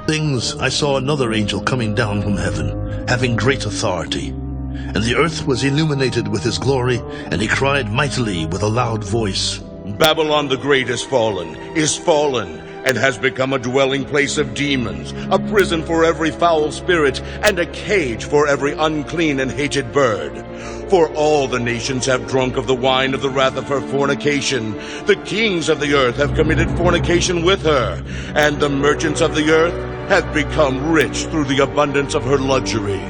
things I saw another angel coming down from heaven, having great authority. And the earth was illuminated with his glory, and he cried mightily with a loud voice, Babylon the Great is fallen, and has become a dwelling place of demons, a prison for every foul spirit, and a cage for every unclean and hated bird. For all the nations have drunk of the wine of the wrath of her fornication. The kings of the earth have committed fornication with her, and the merchants of the earth have become rich through the abundance of her luxury.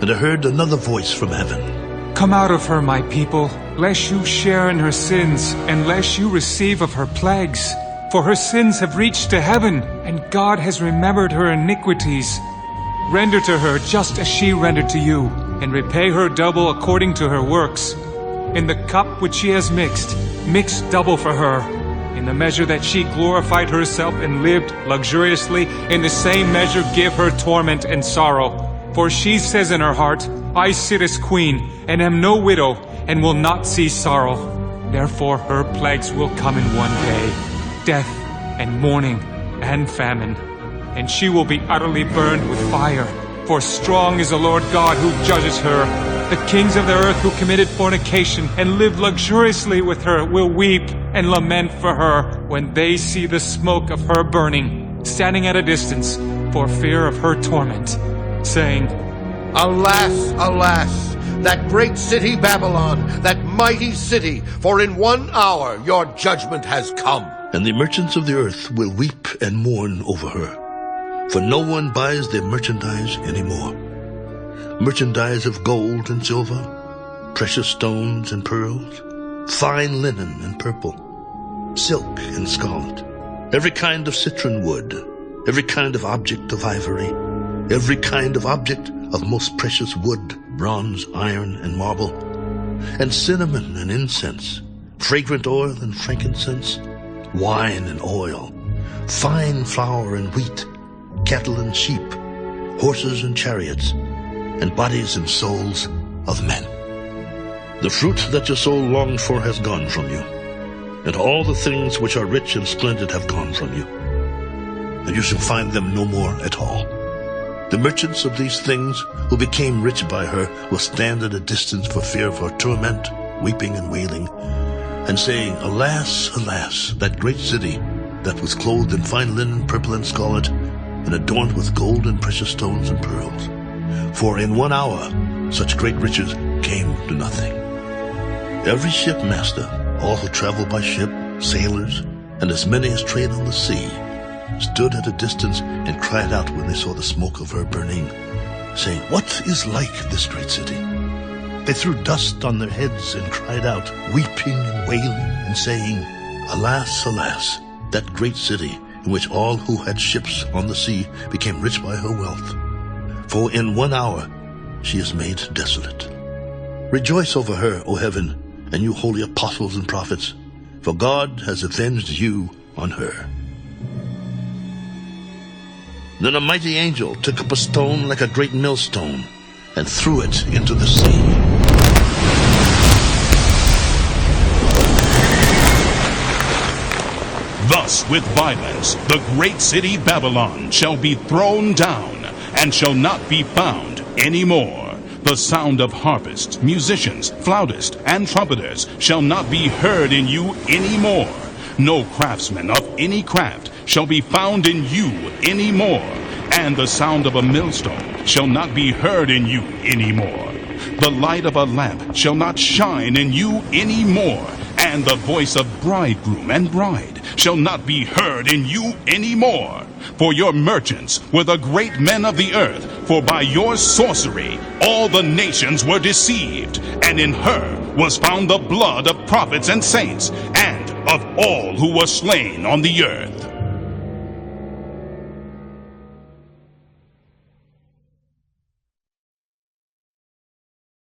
And I heard another voice from heaven. Come out of her, my people, lest you share in her sins, and lest you receive of her plagues. For her sins have reached to heaven, and God has remembered her iniquities. Render to her just as she rendered to you, and repay her double according to her works. In the cup which she has mix double for her. In the measure that she glorified herself and lived luxuriously, in the same measure give her torment and sorrow. For she says in her heart, I sit as queen, and am no widow, and will not see sorrow. Therefore her plagues will come in one day, death and mourning and famine. And she will be utterly burned with fire. For strong is the Lord God who judges her. The kings of the earth who committed fornication and lived luxuriously with her will weep and lament for her when they see the smoke of her burning, standing at a distance for fear of her torment, saying, Alas, alas, that great city Babylon, that mighty city, for in 1 hour your judgment has come. And the merchants of the earth will weep and mourn over her, for no one buys their merchandise anymore. Merchandise of gold and silver, precious stones and pearls, fine linen and purple, silk and scarlet, every kind of citron wood, every kind of object of ivory, every kind of object of most precious wood, bronze, iron, and marble, and cinnamon and incense, fragrant oil and frankincense, wine and oil, fine flour and wheat, cattle and sheep, horses and chariots, and bodies and souls of men. The fruit that your soul longed for has gone from you, and all the things which are rich and splendid have gone from you, and you shall find them no more at all. The merchants of these things who became rich by her will stand at a distance for fear of her torment, weeping and wailing, and saying, Alas, alas, that great city that was clothed in fine linen, purple and scarlet, and adorned with gold and precious stones and pearls. For in 1 hour such great riches came to nothing. Every shipmaster, all who travel by ship, sailors, and as many as trade on the sea, stood at a distance and cried out when they saw the smoke of her burning, saying, What is like this great city? They threw dust on their heads and cried out, weeping and wailing, and saying, Alas, alas, that great city, in which all who had ships on the sea became rich by her wealth. For in 1 hour she is made desolate. Rejoice over her, O heaven, and you holy apostles and prophets, for God has avenged you on her. Then a mighty angel took up a stone like a great millstone and threw it into the sea. Thus with violence the great city Babylon shall be thrown down, and shall not be found any more. The sound of harpists, musicians, flautists, and trumpeters shall not be heard in you any more. No craftsman of any craft shall be found in you any more, and the sound of a millstone shall not be heard in you any more. The light of a lamp shall not shine in you any more, and the voice of bridegroom and bride shall not be heard in you any more. For your merchants were the great men of the earth, for by your sorcery all the nations were deceived, and in her was found the blood of prophets and saints, and of all who were slain on the earth.